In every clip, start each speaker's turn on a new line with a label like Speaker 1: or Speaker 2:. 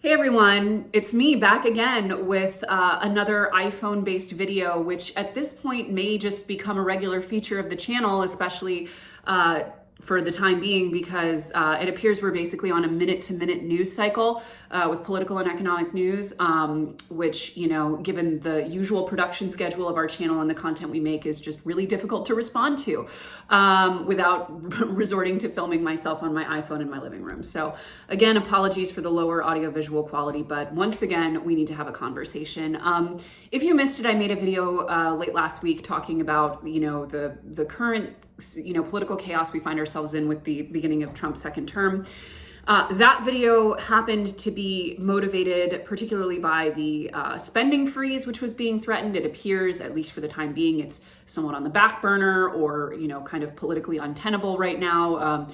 Speaker 1: Hey everyone, it's me back again with another iPhone-based video, which at this point may just become a regular feature of the channel, especially for the time being, because it appears we're basically on a minute-to-minute news cycle with political and economic news, which, you know, given the usual production schedule of our channel and the content we make, is just really difficult to respond to without resorting to filming myself on my iPhone in my living room. So again, apologies for the lower audio-visual quality, but once again, we need to have a conversation. If you missed it, I made a video late last week talking about, you know, the current, you know, political chaos we find ourselves in with the beginning of Trump's second term. That video happened to be motivated particularly by the spending freeze, which was being threatened. It appears, at least for the time being, it's somewhat on the back burner or, you know, kind of politically untenable right now.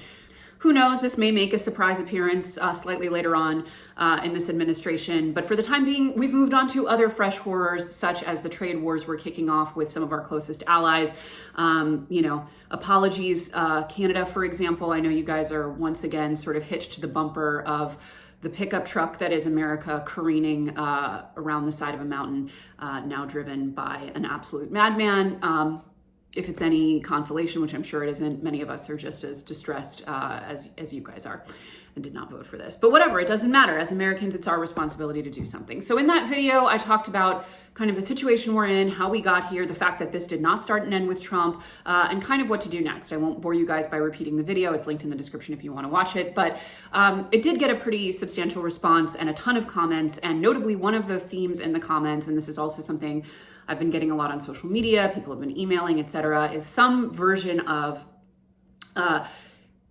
Speaker 1: Who knows, this may make a surprise appearance slightly later on in this administration. But for the time being, we've moved on to other fresh horrors, such as the trade wars we're kicking off with some of our closest allies. You know, apologies, Canada, for example. I know you guys are once again sort of hitched to the bumper of the pickup truck that is America careening around the side of a mountain, now driven by an absolute madman. If it's any consolation, which I'm sure it isn't, many of us are just as distressed as you guys are and did not vote for this. But whatever, it doesn't matter. As Americans, it's our responsibility to do something. So in that video, I talked about kind of the situation we're in, how we got here, the fact that this did not start and end with Trump, and kind of what to do next. I won't bore you guys by repeating the video. It's linked in the description if you want to watch it. But it did get a pretty substantial response and a ton of comments, and notably one of the themes in the comments, and this is also something I've been getting a lot on social media, people have been emailing, etc., is some version of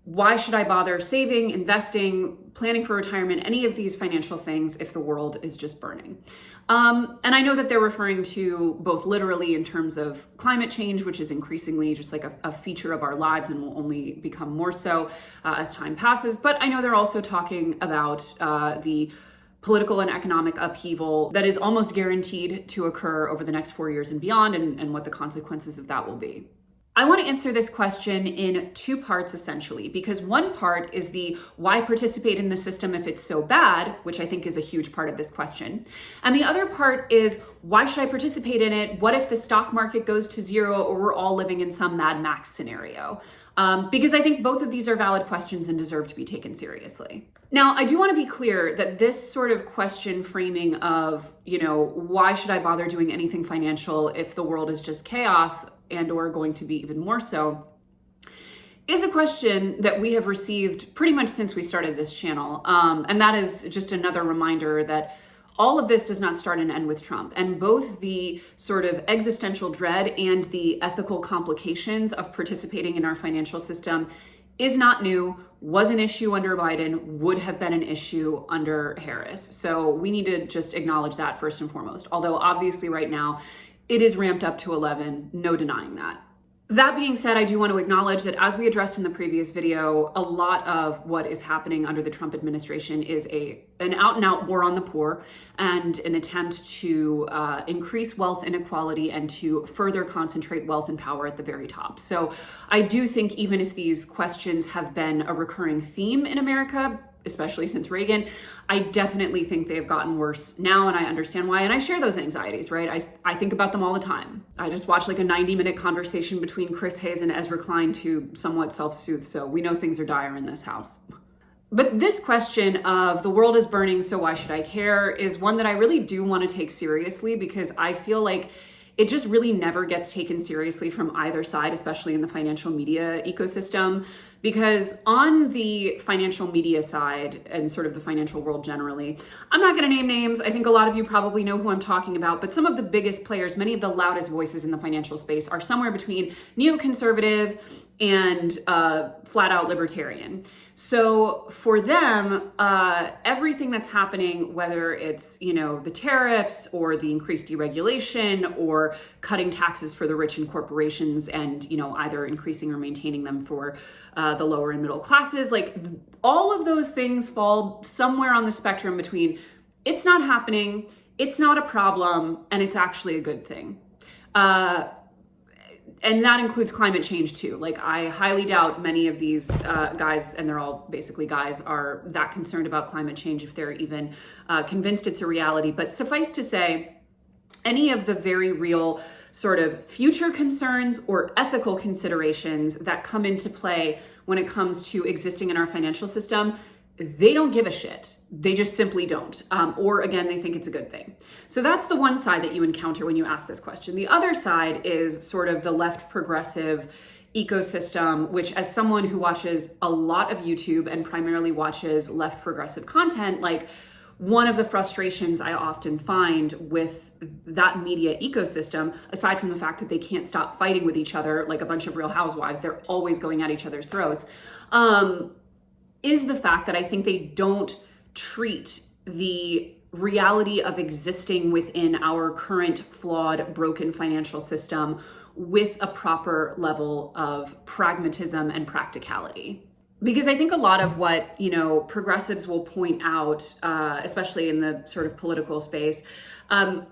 Speaker 1: why should I bother saving, investing, planning for retirement, any of these financial things if the world is just burning? And I know that they're referring to both literally in terms of climate change, which is increasingly just like a feature of our lives and will only become more so as time passes. But I know they're also talking about the political and economic upheaval that is almost guaranteed to occur over the next 4 years and beyond, and what the consequences of that will be. I want to answer this question in two parts, essentially, because one part is the why participate in the system if it's so bad, which I think is a huge part of this question. And the other part is, why should I participate in it? What if the stock market goes to zero or we're all living in some Mad Max scenario? Because I think both of these are valid questions and deserve to be taken seriously. Now, I do want to be clear that this sort of question framing of, you know, why should I bother doing anything financial if the world is just chaos and or going to be even more so, is a question that we have received pretty much since we started this channel. And that is just another reminder that all of this does not start and end with Trump, and both the sort of existential dread and the ethical complications of participating in our financial system is not new, was an issue under Biden, would have been an issue under Harris. So we need to just acknowledge that first and foremost. Although obviously right now it is ramped up to 11, no denying that. That being said, I do want to acknowledge that, as we addressed in the previous video, a lot of what is happening under the Trump administration is an out-and-out war on the poor and an attempt to increase wealth inequality and to further concentrate wealth and power at the very top. So I do think even if these questions have been a recurring theme in America, especially since Reagan, I definitely think they have gotten worse now, and I understand why, and I share those anxieties, right? I think about them all the time. I just watched like a 90-minute conversation between Chris Hayes and Ezra Klein to somewhat self-soothe, so we know things are dire in this house. But this question of the world is burning, so why should I care, is one that I really do want to take seriously, because I feel like it just really never gets taken seriously from either side, especially in the financial media ecosystem. Because on the financial media side and sort of the financial world generally, I'm not going to name names. I think a lot of you probably know who I'm talking about, but some of the biggest players, many of the loudest voices in the financial space, are somewhere between neoconservative and flat out libertarian. So for them, everything that's happening, whether it's, you know, the tariffs or the increased deregulation or cutting taxes for the rich and corporations and, you know, either increasing or maintaining them for the lower and middle classes, like all of those things fall somewhere on the spectrum between it's not happening, it's not a problem, and it's actually a good thing. And that includes climate change too. Like, I highly doubt many of these guys, and they're all basically guys, are that concerned about climate change if they're even convinced it's a reality. But suffice to say, any of the very real sort of future concerns or ethical considerations that come into play when it comes to existing in our financial system, they don't give a shit. They just simply don't. Or again, they think it's a good thing. So that's the one side that you encounter when you ask this question. The other side is sort of the left progressive ecosystem, which, as someone who watches a lot of YouTube and primarily watches left progressive content, like, one of the frustrations I often find with that media ecosystem, aside from the fact that they can't stop fighting with each other like a bunch of Real Housewives, they're always going at each other's throats, is the fact that I think they don't treat the reality of existing within our current flawed, broken financial system with a proper level of pragmatism and practicality. Because I think a lot of what, progressives will point out, especially in the sort of political space,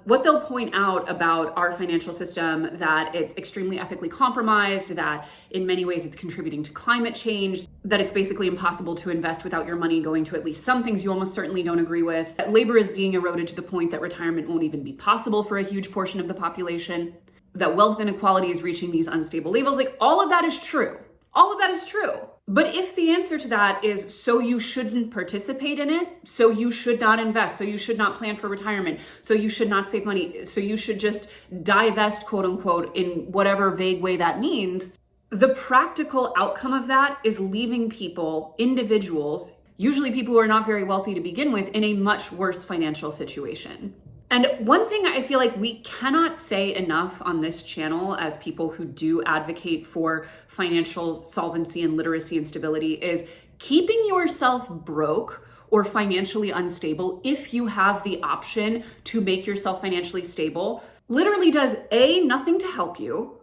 Speaker 1: what they'll point out about our financial system, that it's extremely ethically compromised, that in many ways it's contributing to climate change, that it's basically impossible to invest without your money going to at least some things you almost certainly don't agree with, that labor is being eroded to the point that retirement won't even be possible for a huge portion of the population, that wealth inequality is reaching these unstable levels. Like, all of that is true. All of that is true. But if the answer to that is, so you shouldn't participate in it, so you should not invest, so you should not plan for retirement, so you should not save money, so you should just divest, quote unquote, in whatever vague way that means, the practical outcome of that is leaving people, individuals, usually people who are not very wealthy to begin with, in a much worse financial situation. And one thing I feel like we cannot say enough on this channel as people who do advocate for financial solvency and literacy and stability is keeping yourself broke or financially unstable, if you have the option to make yourself financially stable, literally does A, nothing to help you,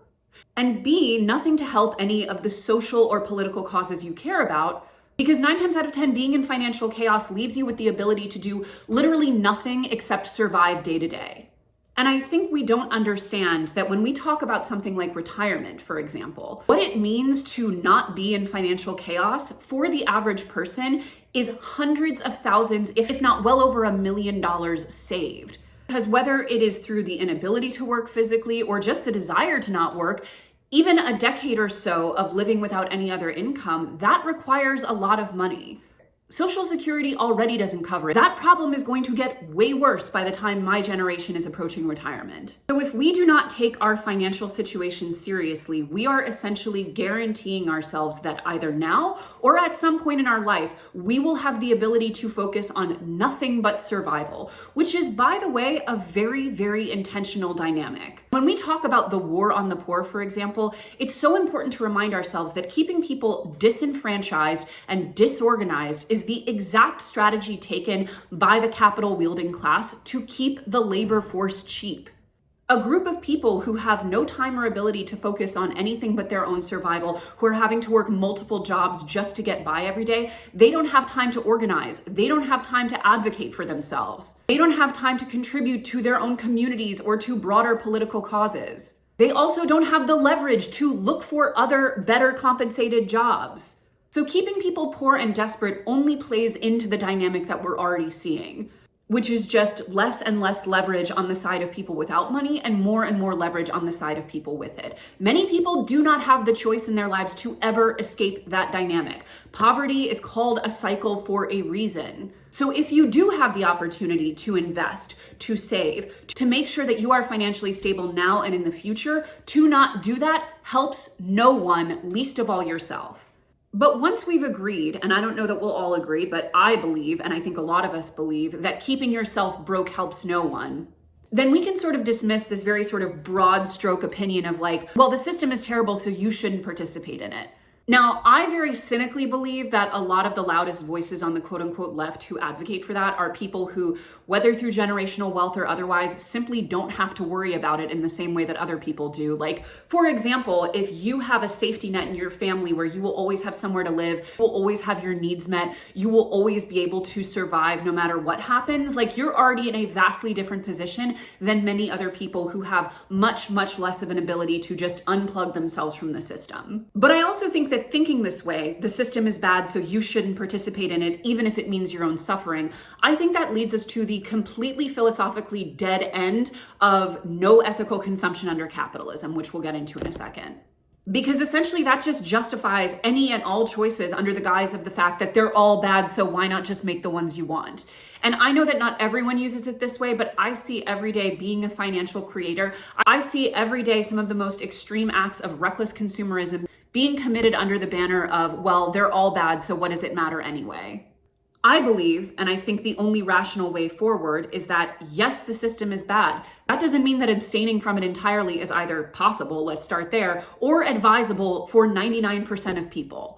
Speaker 1: and B, nothing to help any of the social or political causes you care about. Because 9 times out of 10, being in financial chaos leaves you with the ability to do literally nothing except survive day to day. And I think we don't understand that when we talk about something like retirement, for example, what it means to not be in financial chaos for the average person is hundreds of thousands, if not well over $1 million saved. Because whether it is through the inability to work physically or just the desire to not work, even a decade or so of living without any other income, that requires a lot of money. Social Security already doesn't cover it. That problem is going to get way worse by the time my generation is approaching retirement. So if we do not take our financial situation seriously, we are essentially guaranteeing ourselves that either now or at some point in our life, we will have the ability to focus on nothing but survival, which is, by the way, a very, very intentional dynamic. When we talk about the war on the poor, for example, it's so important to remind ourselves that keeping people disenfranchised and disorganized is the exact strategy taken by the capital-wielding class to keep the labor force cheap. A group of people who have no time or ability to focus on anything but their own survival, who are having to work multiple jobs just to get by every day, they don't have time to organize. They don't have time to advocate for themselves. They don't have time to contribute to their own communities or to broader political causes. They also don't have the leverage to look for other better compensated jobs. So keeping people poor and desperate only plays into the dynamic that we're already seeing, which is just less and less leverage on the side of people without money and more leverage on the side of people with it. Many people do not have the choice in their lives to ever escape that dynamic. Poverty is called a cycle for a reason. So if you do have the opportunity to invest, to save, to make sure that you are financially stable now and in the future, to not do that helps no one, least of all yourself. But once we've agreed, and I don't know that we'll all agree, but I believe, and I think a lot of us believe, that keeping yourself broke helps no one, then we can sort of dismiss this very sort of broad stroke opinion of like, well, the system is terrible, so you shouldn't participate in it. Now, I very cynically believe that a lot of the loudest voices on the quote unquote left who advocate for that are people who, whether through generational wealth or otherwise, simply don't have to worry about it in the same way that other people do. Like, for example, if you have a safety net in your family where you will always have somewhere to live, you will always have your needs met, you will always be able to survive no matter what happens, like you're already in a vastly different position than many other people who have much, much less of an ability to just unplug themselves from the system. But I also think that thinking this way, the system is bad, so you shouldn't participate in it, even if it means your own suffering, I think that leads us to the completely philosophically dead end of no ethical consumption under capitalism, which we'll get into in a second. Because essentially that just justifies any and all choices under the guise of the fact that they're all bad, so why not just make the ones you want? And I know that not everyone uses it this way, but I see every day, being a financial creator, I see every day some of the most extreme acts of reckless consumerism being committed under the banner of, well, they're all bad, so what does it matter anyway? I believe, and I think the only rational way forward is that, yes, the system is bad. That doesn't mean that abstaining from it entirely is either possible, let's start there, or advisable for 99% of people.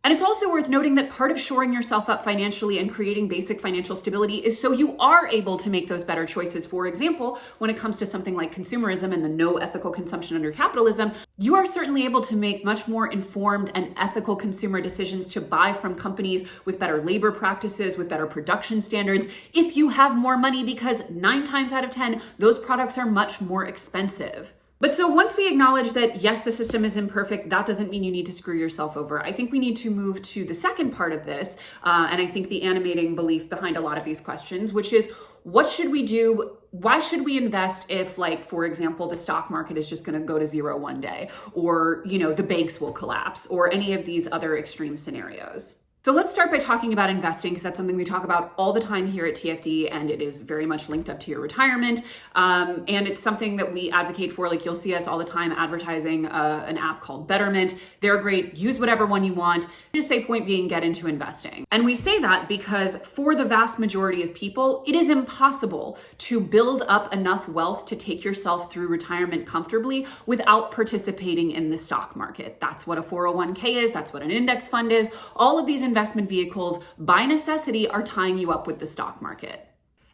Speaker 1: And it's also worth noting that part of shoring yourself up financially and creating basic financial stability is so you are able to make those better choices. For example, when it comes to something like consumerism and the no ethical consumption under capitalism, you are certainly able to make much more informed and ethical consumer decisions to buy from companies with better labor practices, with better production standards, if you have more money, because 9 times out of 10, those products are much more expensive. But so once we acknowledge that, yes, the system is imperfect, that doesn't mean you need to screw yourself over. I think we need to move to the second part of this, and I think the animating belief behind a lot of these questions, which is, what should we do? Why should we invest if, like, for example, the stock market is just going to go to zero one day, or, the banks will collapse, or any of these other extreme scenarios? So let's start by talking about investing, because that's something we talk about all the time here at TFD, and it is very much linked up to your retirement. And it's something that we advocate for. Like, you'll see us all the time advertising an app called Betterment. They're great. Use whatever one you want. Just say, point being, get into investing. And we say that because for the vast majority of people, it is impossible to build up enough wealth to take yourself through retirement comfortably without participating in the stock market. That's what a 401k is. That's what an index fund is. All of these investment vehicles, by necessity, are tying you up with the stock market.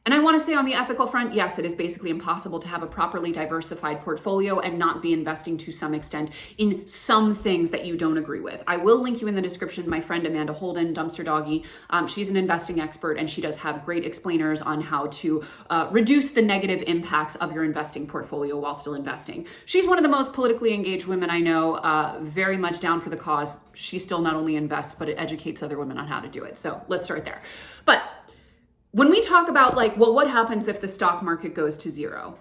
Speaker 1: And I want to say, on the ethical front, yes, it is basically impossible to have a properly diversified portfolio and not be investing to some extent in some things that you don't agree with. I will link you in the description my friend Amanda Holden, Dumpster Doggy. She's an investing expert, and she does have great explainers on how to reduce the negative impacts of your investing portfolio while still investing. She's one of the most politically engaged women I know, very much down for the cause. She still not only invests, but it educates other women on how to do it. So let's start there. But when we talk about, like, well, what happens if the stock market goes to zero?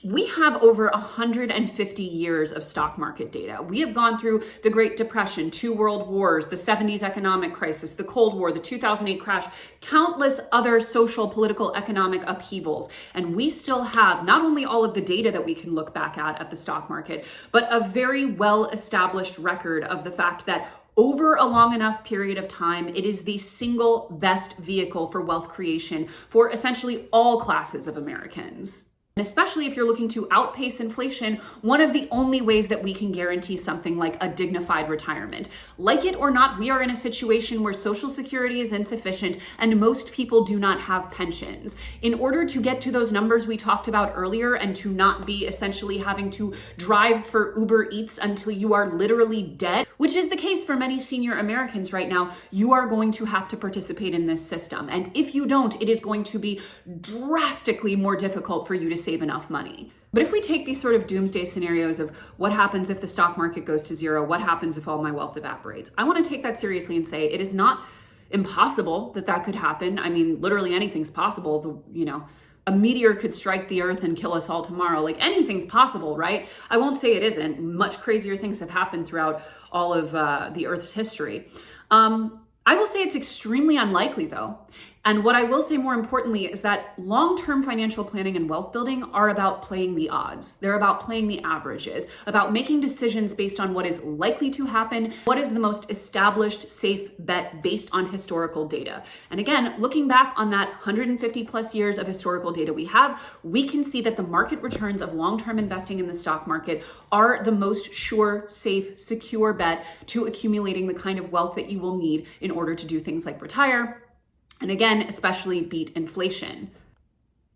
Speaker 1: We have over 150 years of stock market data. We have gone through the Great Depression, 2 world wars, the 70s economic crisis, the Cold War, the 2008 crash, countless other social, political, economic upheavals. And we still have not only all of the data that we can look back at the stock market, but a very well-established record of the fact that over a long enough period of time, it is the single best vehicle for wealth creation for essentially all classes of Americans. And especially if you're looking to outpace inflation, one of the only ways that we can guarantee something like a dignified retirement. Like it or not, we are in a situation where Social Security is insufficient and most people do not have pensions. In order to get to those numbers we talked about earlier and to not be essentially having to drive for Uber Eats until you are literally dead, which is the case for many senior Americans right now, you are going to have to participate in this system. And if you don't, it is going to be drastically more difficult for you to save enough money. But if we take these sort of doomsday scenarios of what happens if the stock market goes to zero, what happens if all my wealth evaporates, I want to take that seriously and say it is not impossible that that could happen. I mean, literally anything's possible. A meteor could strike the earth and kill us all tomorrow. Like, anything's possible, right? I won't say it isn't. Much crazier things have happened throughout all of the earth's history. I will say it's extremely unlikely, though. And what I will say more importantly is that long-term financial planning and wealth building are about playing the odds. They're about playing the averages, about making decisions based on what is likely to happen, what is the most established safe bet based on historical data. And again, looking back on that 150 plus years of historical data we have, we can see that the market returns of long-term investing in the stock market are the most sure, safe, secure bet to accumulating the kind of wealth that you will need in order to do things like retire, and again, especially beat inflation.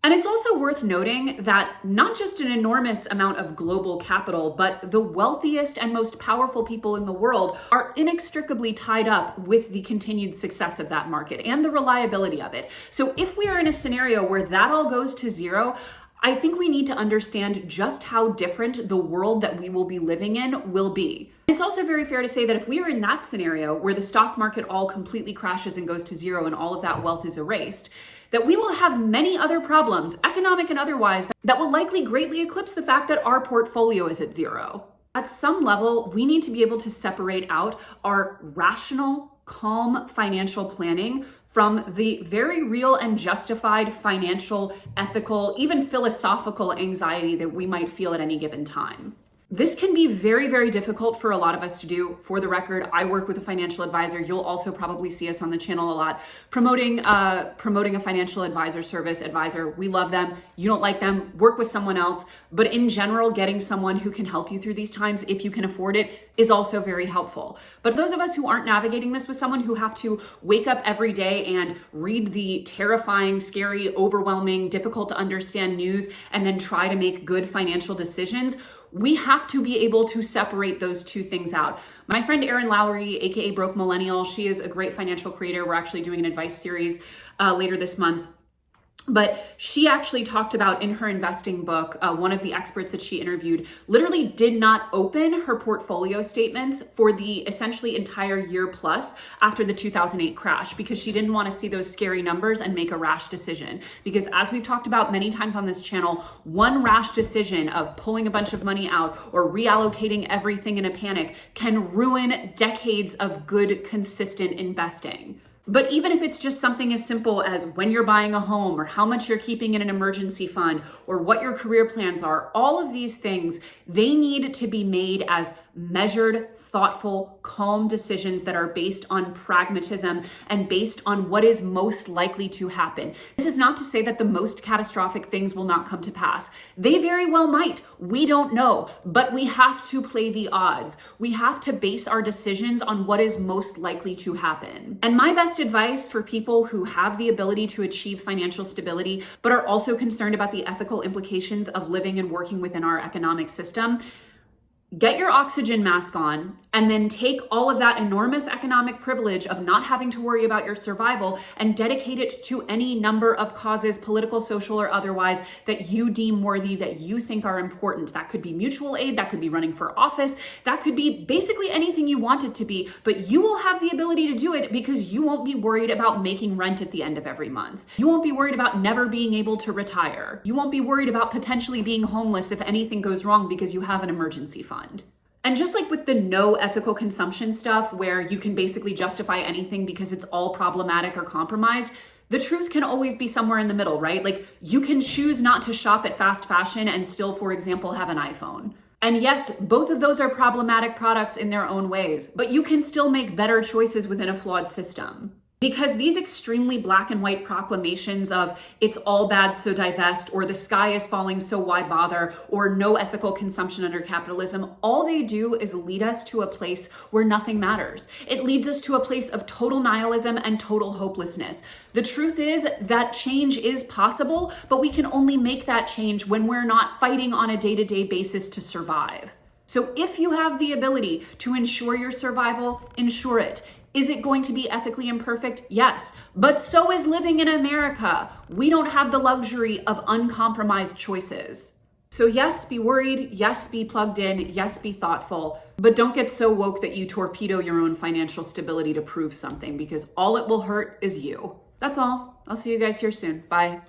Speaker 1: And it's also worth noting that not just an enormous amount of global capital, but the wealthiest and most powerful people in the world are inextricably tied up with the continued success of that market and the reliability of it. So if we are in a scenario where that all goes to zero, I think we need to understand just how different the world that we will be living in will be. It's also very fair to say that if we are in that scenario where the stock market all completely crashes and goes to zero and all of that wealth is erased, that we will have many other problems, economic and otherwise, that will likely greatly eclipse the fact that our portfolio is at zero. At some level, we need to be able to separate out our rational, calm financial planning from the very real and justified financial, ethical, even philosophical anxiety that we might feel at any given time. This can be very, very difficult for a lot of us to do. For the record, I work with a financial advisor. You'll also probably see us on the channel a lot promoting a financial advisor service. Advisor, we love them. You don't like them, work with someone else. But in general, getting someone who can help you through these times, if you can afford it, is also very helpful. But those of us who aren't navigating this with someone who have to wake up every day and read the terrifying, scary, overwhelming, difficult to understand news and then try to make good financial decisions, we have to be able to separate those two things out. My friend Erin Lowry, aka Broke Millennial, she is a great financial creator. We're actually doing an advice series later this month. But she actually talked about in her investing book, one of the experts that she interviewed literally did not open her portfolio statements for the essentially entire year plus after the 2008 crash because she didn't want to see those scary numbers and make a rash decision. Because as we've talked about many times on this channel, one rash decision of pulling a bunch of money out or reallocating everything in a panic can ruin decades of good, consistent investing. But even if it's just something as simple as when you're buying a home or how much you're keeping in an emergency fund or what your career plans are, all of these things, they need to be made as measured, thoughtful, calm decisions that are based on pragmatism and based on what is most likely to happen. This is not to say that the most catastrophic things will not come to pass. They very well might. We don't know, but we have to play the odds. We have to base our decisions on what is most likely to happen. And my best advice for people who have the ability to achieve financial stability, but are also concerned about the ethical implications of living and working within our economic system, get your oxygen mask on and then take all of that enormous economic privilege of not having to worry about your survival and dedicate it to any number of causes, political, social, or otherwise, that you deem worthy, that you think are important. That could be mutual aid, that could be running for office, that could be basically anything you want it to be, but you will have the ability to do it because you won't be worried about making rent at the end of every month. You won't be worried about never being able to retire. You won't be worried about potentially being homeless if anything goes wrong because you have an emergency fund. And just like with the no ethical consumption stuff, where you can basically justify anything because it's all problematic or compromised, the truth can always be somewhere in the middle, right? Like you can choose not to shop at fast fashion and still, for example, have an iPhone. And yes, both of those are problematic products in their own ways, but you can still make better choices within a flawed system. Because these extremely black and white proclamations of it's all bad, so divest, or the sky is falling, so why bother, or no ethical consumption under capitalism, all they do is lead us to a place where nothing matters. It leads us to a place of total nihilism and total hopelessness. The truth is that change is possible, but we can only make that change when we're not fighting on a day-to-day basis to survive. So if you have the ability to ensure your survival, ensure it. Is it going to be ethically imperfect? Yes, but so is living in America. We don't have the luxury of uncompromised choices. So yes, be worried. Yes, be plugged in. Yes, be thoughtful, but don't get so woke that you torpedo your own financial stability to prove something, because all it will hurt is you. That's all. I'll see you guys here soon. Bye.